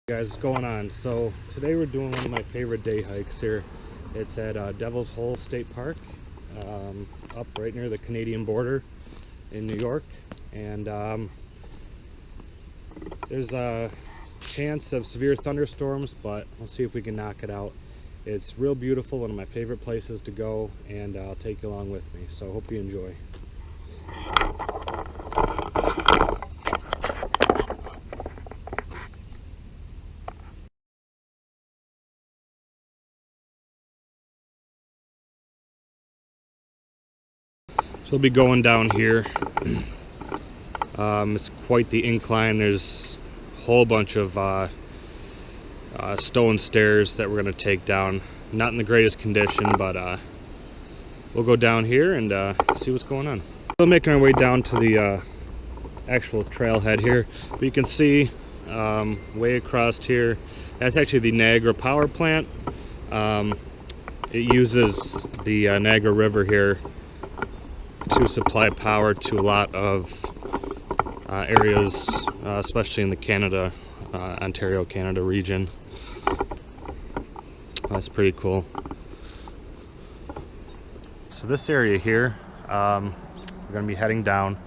Guys, what's going on? So today we're doing one of my favorite day hikes here. It's at Devil's Hole State Park, up right near the Canadian border in New York, and there's a chance of severe thunderstorms, but we'll see if we can knock it out. It's real beautiful, one of my favorite places to go, and I'll take you along with me, so hope you enjoy. So we'll be going down here. It's quite the incline. There's a whole bunch of stone stairs that we're going to take down. Not in the greatest condition, but we'll go down here and see what's going on. Still making our way down to the actual trailhead here. But you can see way across here, that's actually the Niagara power plant. It uses the Niagara River here to supply power to a lot of areas, especially in the Canada, Ontario, Canada region. That's pretty cool. So this area here, we're going to be heading down.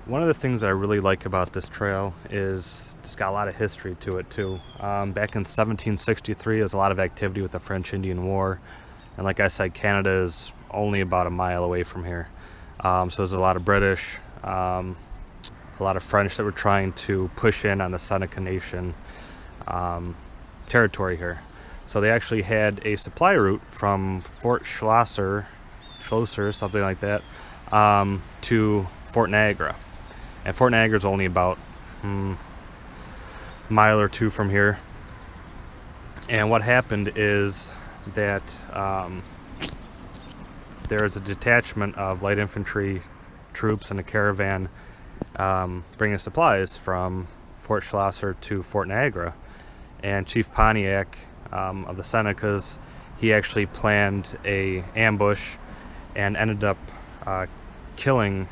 One of the things that I really like about this trail is it's got a lot of history to it too. Back in 1763, there's a lot of activity with the French-Indian War, and like I said, Canada is only about a mile away from here. So there's a lot of British, a lot of French that were trying to push in on the Seneca Nation territory here. So they actually had a supply route from Fort Schlosser, something like that, to Fort Niagara. And Fort Niagara is only about a mile or two from here. And what happened is that there's a detachment of light infantry troops and a caravan bringing supplies from Fort Schlosser to Fort Niagara. And Chief Pontiac of the Senecas, he actually planned a ambush and ended up killing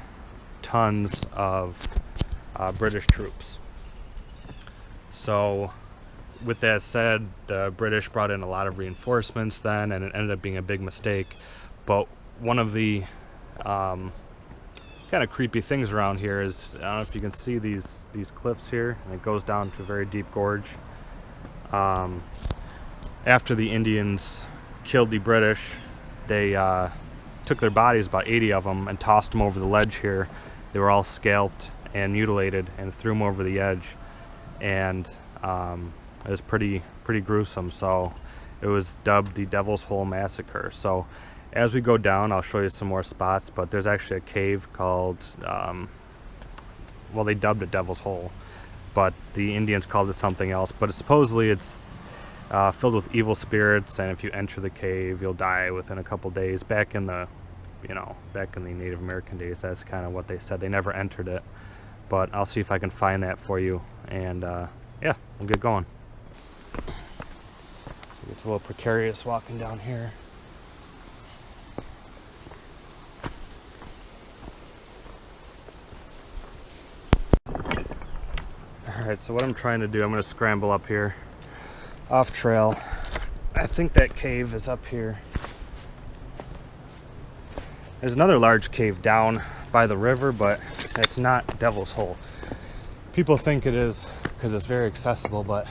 tons of British troops. So with that said, the British brought in a lot of reinforcements then, and it ended up being a big mistake. But one of the kind of creepy things around here is, I don't know if you can see these cliffs here, and it goes down to a very deep gorge. After the Indians killed the British, they took their bodies, about 80 of them, and tossed them over the ledge here. They were all scalped and mutilated and threw them over the edge, and it was pretty gruesome. So it was dubbed the Devil's Hole Massacre. So as we go down, I'll show you some more spots, but there's actually a cave called, well, they dubbed it Devil's Hole, but the Indians called it something else. But supposedly it's filled with evil spirits, and if you enter the cave, you'll die within a couple days. Back in the, back in the Native American days, that's kind of what they said. They never entered it, but I'll see if I can find that for you, and yeah, we'll get going. So it's a little precarious walking down here. Alright, so what I'm trying to do, I'm going to scramble up here off trail. I think that cave is up here. There's another large cave down by the river, but it's not Devil's Hole. People think it is because it's very accessible, but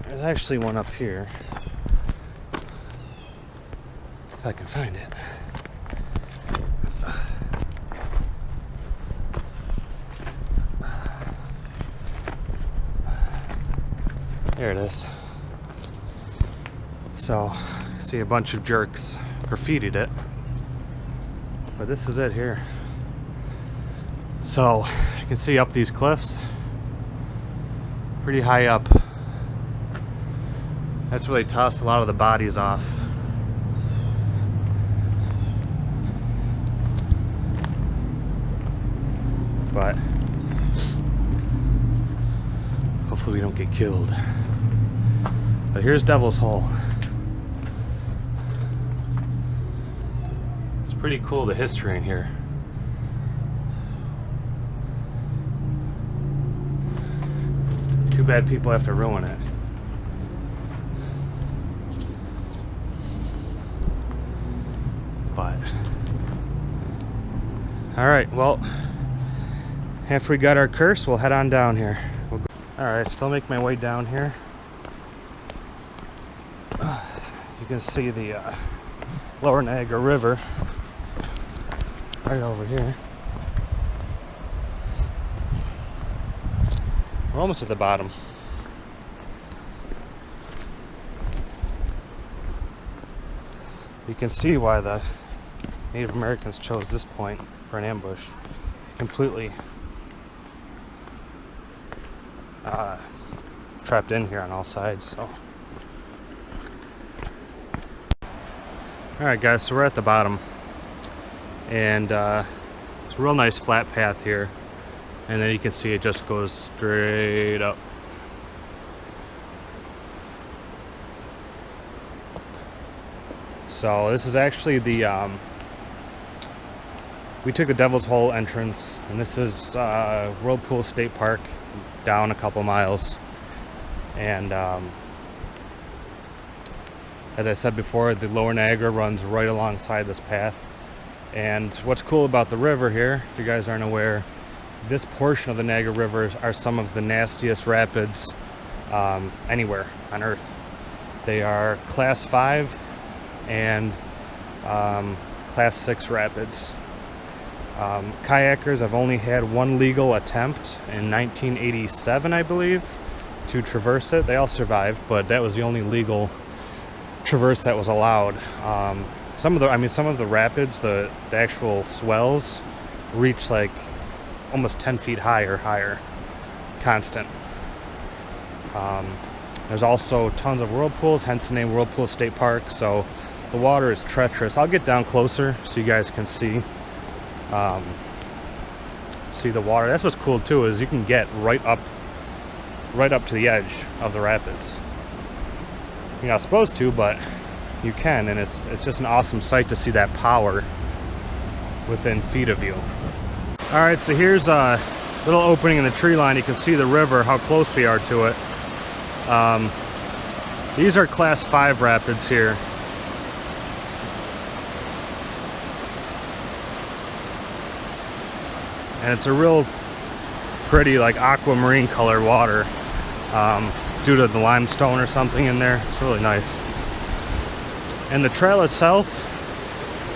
there's actually one up here, if I can find it. There it is. So, see a bunch of jerks graffitied it, but this is it here. So, you can see up these cliffs, pretty high up. That's where they tossed a lot of the bodies off. But hopefully we don't get killed. But here's Devil's Hole. It's pretty cool, the history in here. Too bad people have to ruin it. But all right, well, after we got our curse, we'll head on down here. All right, still make my way down here. You can see the lower Niagara River right over here. We're almost at the bottom. You can see why the Native Americans chose this point for an ambush. Completely trapped in here on all sides. So, all right, guys. So we're at the bottom, and it's a real nice flat path here, and then you can see it just goes straight up. So this is actually the we took the Devil's Hole entrance, and this is Whirlpool State Park, down a couple miles. And as I said before, the lower Niagara runs right alongside this path. And what's cool about the river here, if you guys aren't aware, this portion of the Niagara River are some of the nastiest rapids anywhere on Earth. They are Class 5 and Class 6 rapids. Kayakers have only had one legal attempt in 1987, I believe, to traverse it. They all survived, but that was the only legal traverse that was allowed. Some of the rapids, the actual swells, reach like almost 10 feet high or higher, constant. There's also tons of whirlpools, hence the name Whirlpool State Park. So the water is treacherous. I'll get down closer so you guys can see the water. That's what's cool too, is you can get right up to the edge of the rapids. You're not supposed to, but you can, and it's just an awesome sight to see that power within feet of you. All right, so here's a little opening in the tree line. You can see the river, how close we are to it. These are Class 5 rapids here. And it's a real pretty, like, aquamarine color water, due to the limestone or something in there. It's really nice. And the trail itself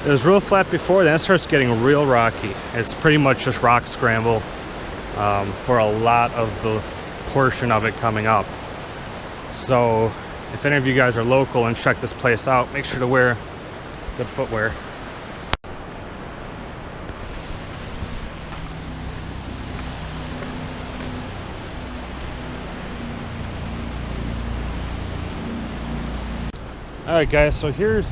is real flat before, then it starts getting real rocky. It's pretty much just rock scramble for a lot of the portion of it coming up. So if any of you guys are local and check this place out, make sure to wear good footwear. Alright guys, so here's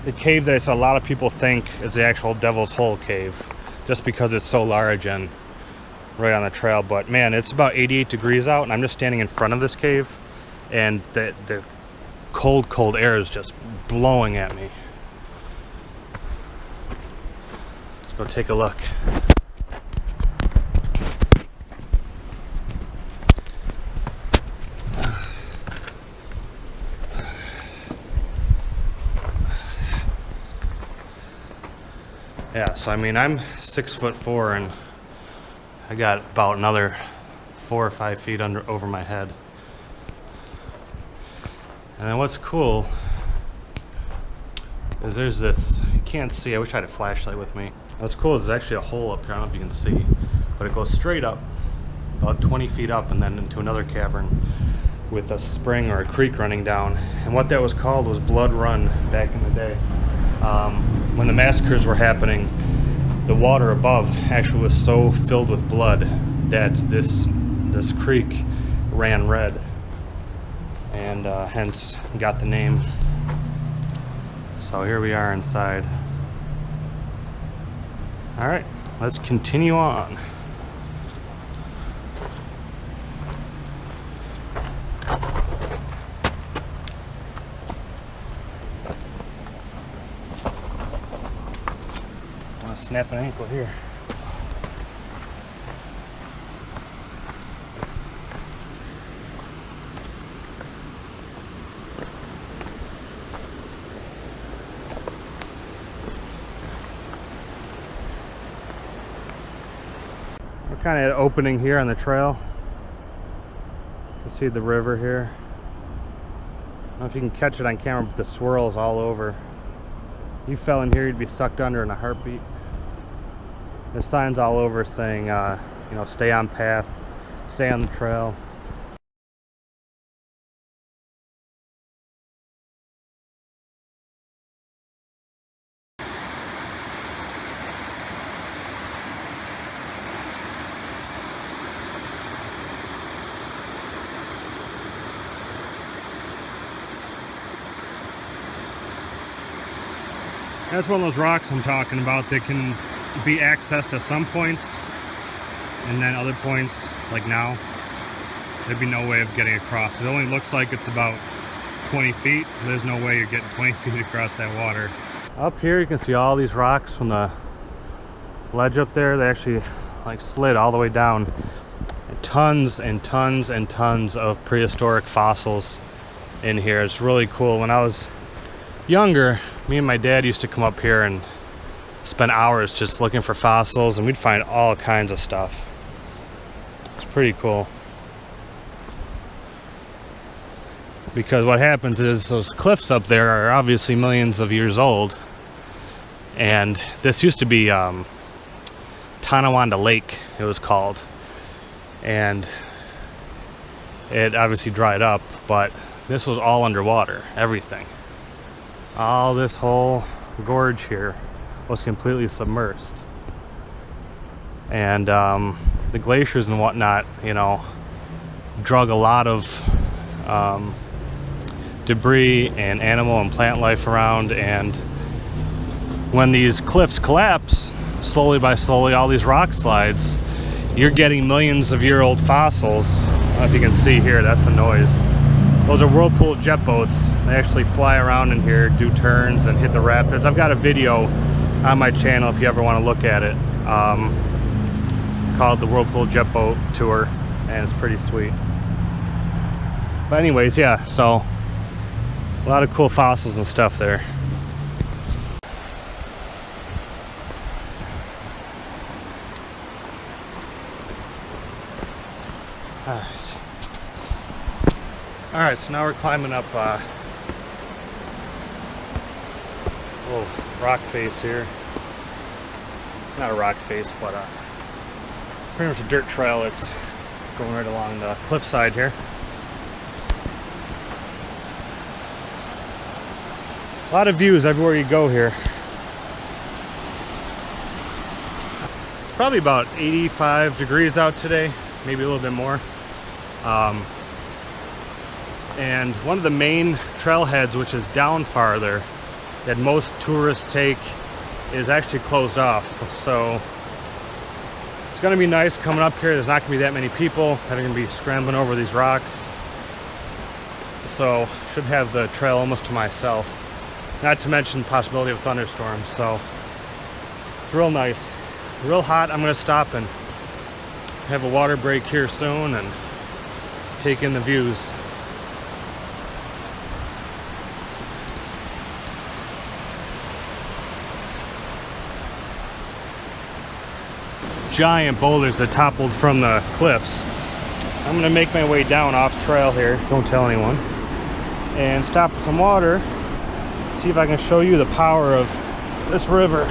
the cave that a lot of people think is the actual Devil's Hole cave, just because it's so large and right on the trail. But man, it's about 88 degrees out, and I'm just standing in front of this cave, and the cold air is just blowing at me. Let's go take a look. Yeah, so I mean, I'm 6'4", and I got about another 4 or 5 feet over my head. And then what's cool is there's this, you can't see, I wish I had a flashlight with me. What's cool is there's actually a hole up here, I don't know if you can see, but it goes straight up, about 20 feet up, and then into another cavern with a spring or a creek running down. And what that was called was Blood Run back in the day. When the massacres were happening, the water above actually was so filled with blood that this creek ran red, and hence got the name. So here we are inside. All right, let's continue on. Snap an ankle here. kind of an opening here on the trail. You can see the river here. I don't know if you can catch it on camera, but the swirls all over. You fell in here, you'd be sucked under in a heartbeat. There's signs all over saying, you know, stay on path, stay on the trail. That's one of those rocks I'm talking about that can be accessed at some points, and then other points, like now, there'd be no way of getting across. It only looks like it's about 20 feet. There's no way you're getting 20 feet across that water. Up here you can see all these rocks from the ledge up there. They actually like slid all the way down. And tons and tons and tons of prehistoric fossils in here. It's really cool. When I was younger, me and my dad used to come up here and spend hours just looking for fossils, and we'd find all kinds of stuff. It's pretty cool. Because what happens is those cliffs up there are obviously millions of years old, and this used to be Tonawanda Lake, it was called, and it obviously dried up, but this was all underwater, everything. All this whole gorge here was completely submerged, and the glaciers and whatnot, you know, drug a lot of debris and animal and plant life around, and when these cliffs collapse slowly by slowly, all these rock slides, you're getting millions of year old fossils. I don't know if you can see here, that's the noise. Those are Whirlpool jet boats. They actually fly around in here, do turns, and hit the rapids. I've got a video on my channel if you ever want to look at it, called the Whirlpool jet boat tour, and it's pretty sweet. But anyways, yeah, so a lot of cool fossils and stuff there. Alright, so now we're climbing up a little rock face here. Not a rock face, but pretty much a dirt trail that's going right along the cliffside here. A lot of views everywhere you go here. It's probably about 85 degrees out today, maybe a little bit more. And one of the main trailheads, which is down farther, that most tourists take, is actually closed off. So it's going to be nice coming up here. There's not going to be that many people that are going to be scrambling over these rocks. So should have the trail almost to myself. Not to mention the possibility of thunderstorms. So it's real nice. Real hot. I'm going to stop and have a water break here soon and take in the views. Giant boulders that toppled from the cliffs. I'm gonna make my way down off trail here, don't tell anyone, and stop for some water, see if I can show you the power of this river.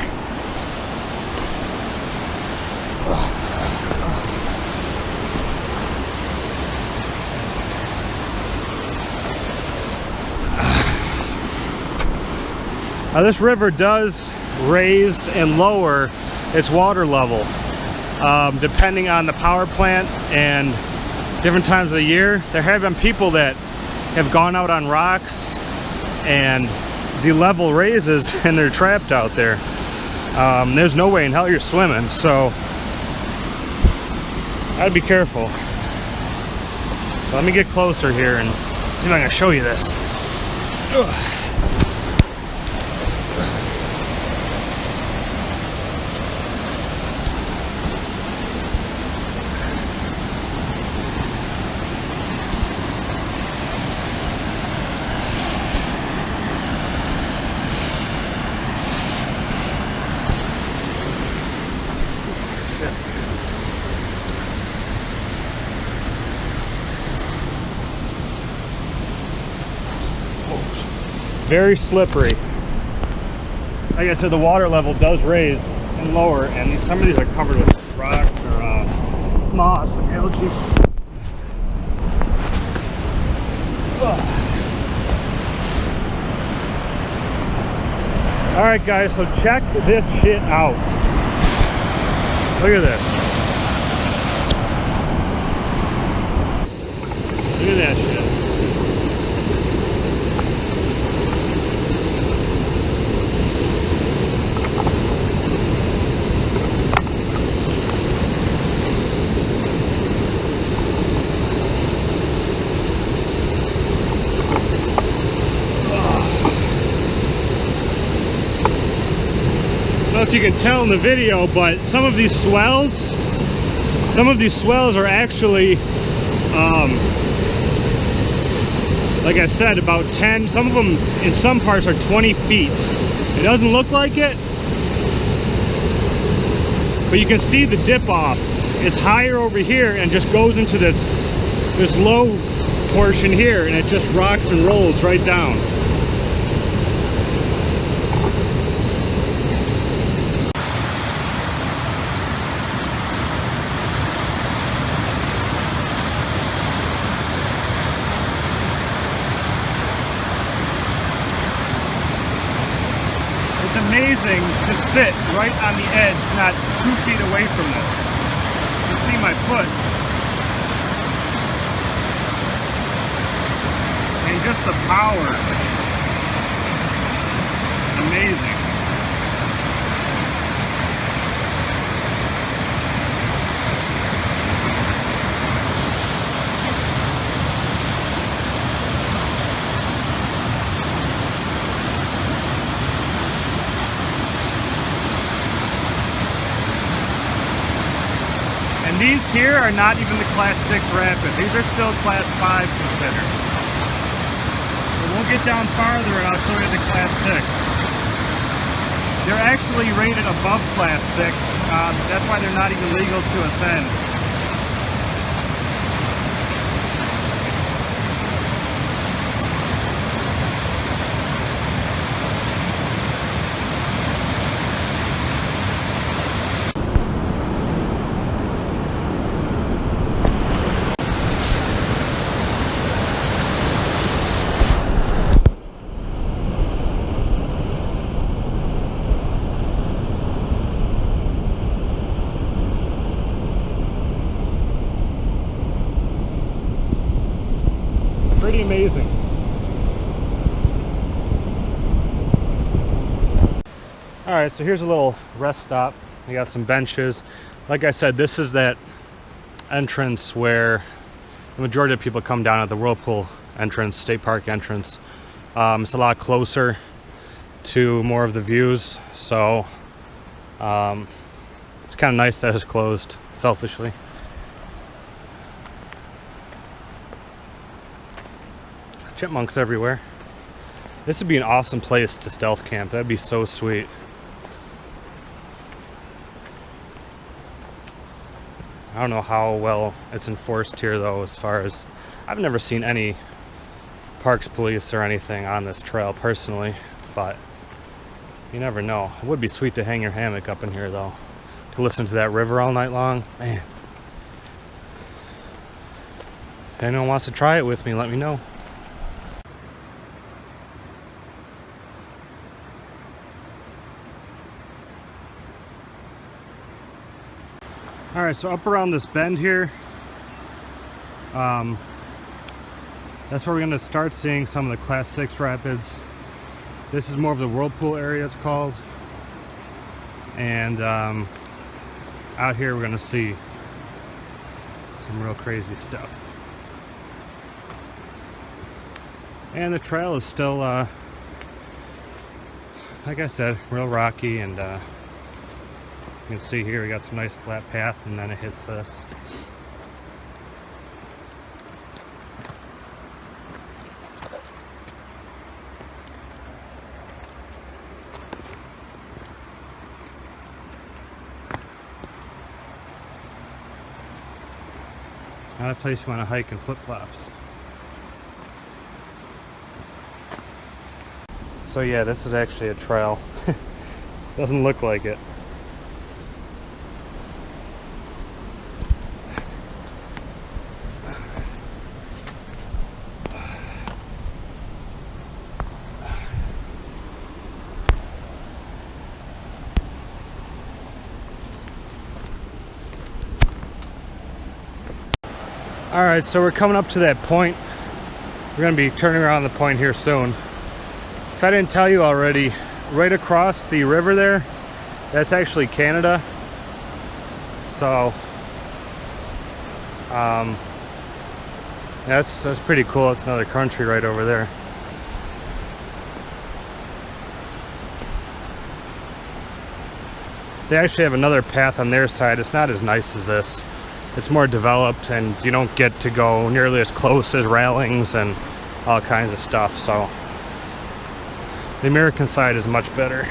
Now this river does raise and lower its water level. Depending on the power plant and different times of the year. There have been people that have gone out on rocks and the level raises and they're trapped out there. There's no way in hell you're swimming, so I'd be careful. So let me get closer here and see if I can show you this. Ugh. Very slippery. Like I said, the water level does raise and lower, and some of these are covered with rock or moss and algae. All right, guys, so check this shit out. Look at this. Look at that shit. I don't know if you can tell in the video, but some of these swells are actually like I said, about 10, some of them in some parts are 20 feet. It doesn't look like it, but you can see the dip off. It's higher over here and just goes into this low portion here, and it just rocks and rolls right down. It's amazing to sit right on the edge, not 2 feet away from this. You see my foot. And just the power. Amazing. And these here are not even the Class 6 rapids. These are still Class 5 considered. So we'll get down farther and I'll show you the Class 6. They're actually rated above Class 6. That's why they're not even legal to ascend. Pretty amazing. All right, so here's a little rest stop. We got some benches. Like I said, this is that entrance where the majority of people come down at the Whirlpool entrance, state park entrance. It's a lot closer to more of the views, so it's kind of nice that it's closed, selfishly. Chipmunks everywhere. This would be an awesome place to stealth camp. That'd be so sweet. I don't know how well it's enforced here though, as far as I've never seen any parks police or anything on this trail personally, but you never know. It would be sweet to hang your hammock up in here though, to listen to that river all night long. Man, if anyone wants to try it with me, let me know. All right, so up around this bend here, that's where we're gonna start seeing some of the Class 6 rapids. This is more of the Whirlpool area, it's called. And out here we're gonna see some real crazy stuff. And the trail is still, like I said, real rocky, and you can see here we got some nice flat path, and then it hits this. Not a place you want to hike in flip-flops. So yeah, this is actually a trail. Doesn't look like it. All right, so we're coming up to that point. We're gonna be turning around the point here soon. If I didn't tell you already, right across the river there, that's actually Canada. So, that's pretty cool. It's another country right over there. They actually have another path on their side. It's not as nice as this. It's more developed, and you don't get to go nearly as close as railings and all kinds of stuff. So the American side is much better.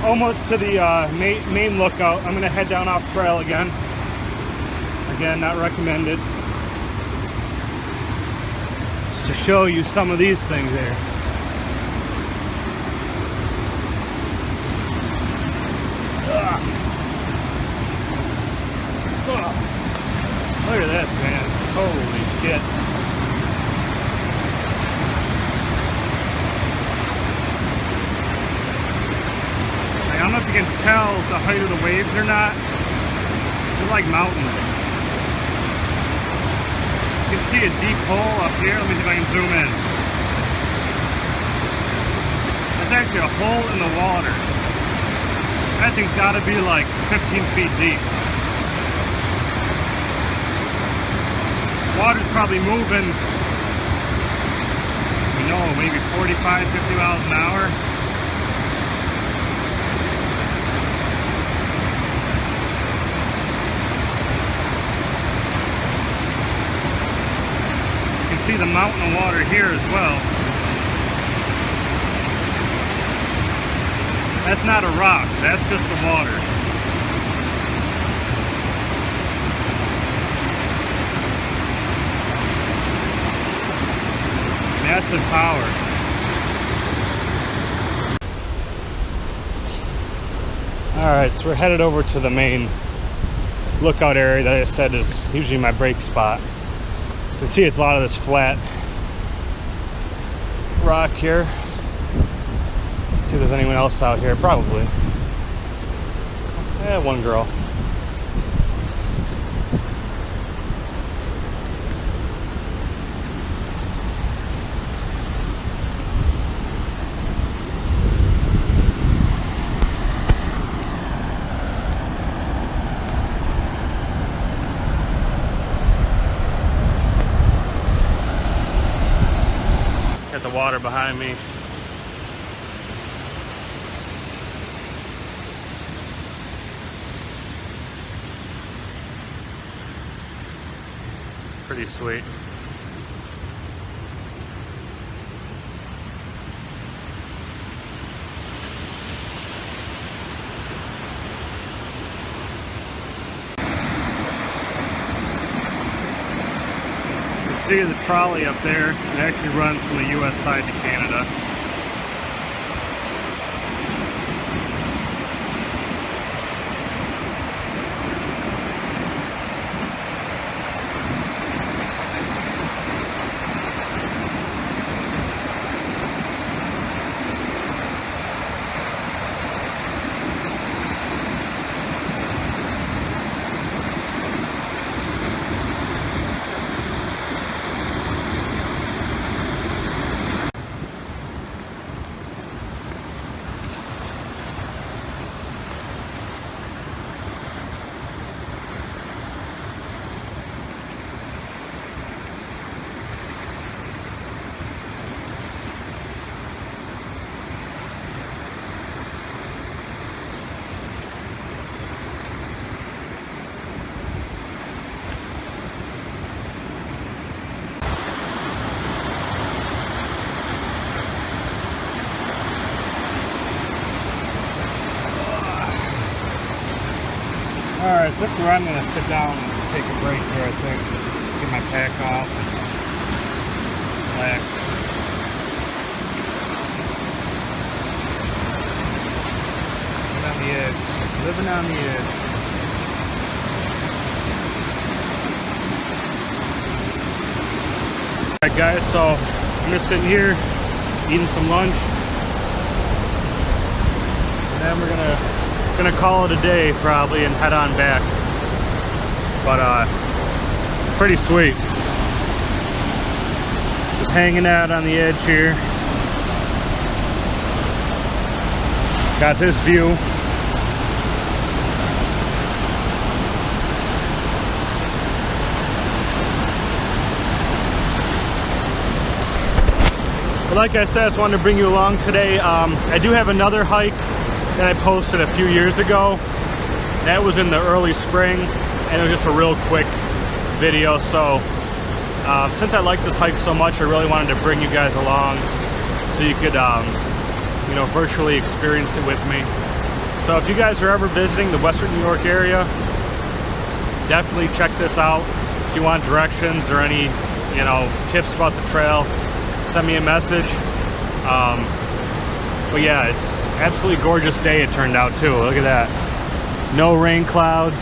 Almost to the main lookout. I'm gonna head down off trail again. Again, not recommended. Just to show you some of these things here. Ugh. Ugh. Look at this, man. Holy shit. I don't know if you can tell the height of the waves or not. They're like mountains. You can see a deep hole up here. Let me see if I can zoom in. That's actually a hole in the water. That thing's got to be like 15 feet deep. Water's probably moving, you know, maybe 45, 50 miles an hour. See the mountain of water here as well. That's not a rock, that's just the water. Massive power. Alright, so we're headed over to the main lookout area that I said is usually my break spot. You can see it's a lot of this flat rock here. See if there's anyone else out here, probably. Yeah, one girl. The water behind me. Pretty sweet. See the trolley up there. It actually runs from the U.S. side to Canada. Alright, so this is where I'm going to sit down and take a break here, I think. Get my pack off and relax. Living on the edge. Living on the edge. Alright guys, so I'm just sitting here eating some lunch. And then we're gonna call it a day probably and head on back. But pretty sweet. Just hanging out on the edge here. Got this view. But like I said, I just wanted to bring you along today. I do have another hike that I posted a few years ago. That was in the early spring, and it was just a real quick video. So since I like this hike so much, I really wanted to bring you guys along so you could you know, virtually experience it with me. So if you guys are ever visiting the Western New York area, definitely check this out. If you want directions or any, you know, tips about the trail, send me a message. But yeah, it's absolutely gorgeous day it turned out too. Look at that. No rain clouds.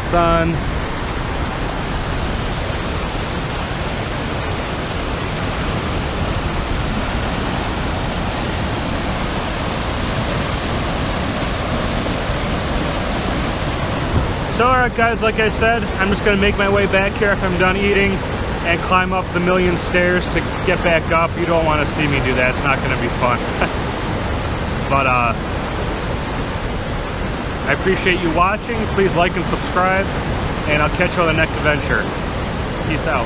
Sun. So alright guys, like I said, I'm just going to make my way back here after I'm done eating and climb up the million stairs to get back up. You don't want to see me do that. It's not going to be fun. But I appreciate you watching. Please like and subscribe, and I'll catch you on the next adventure. Peace out.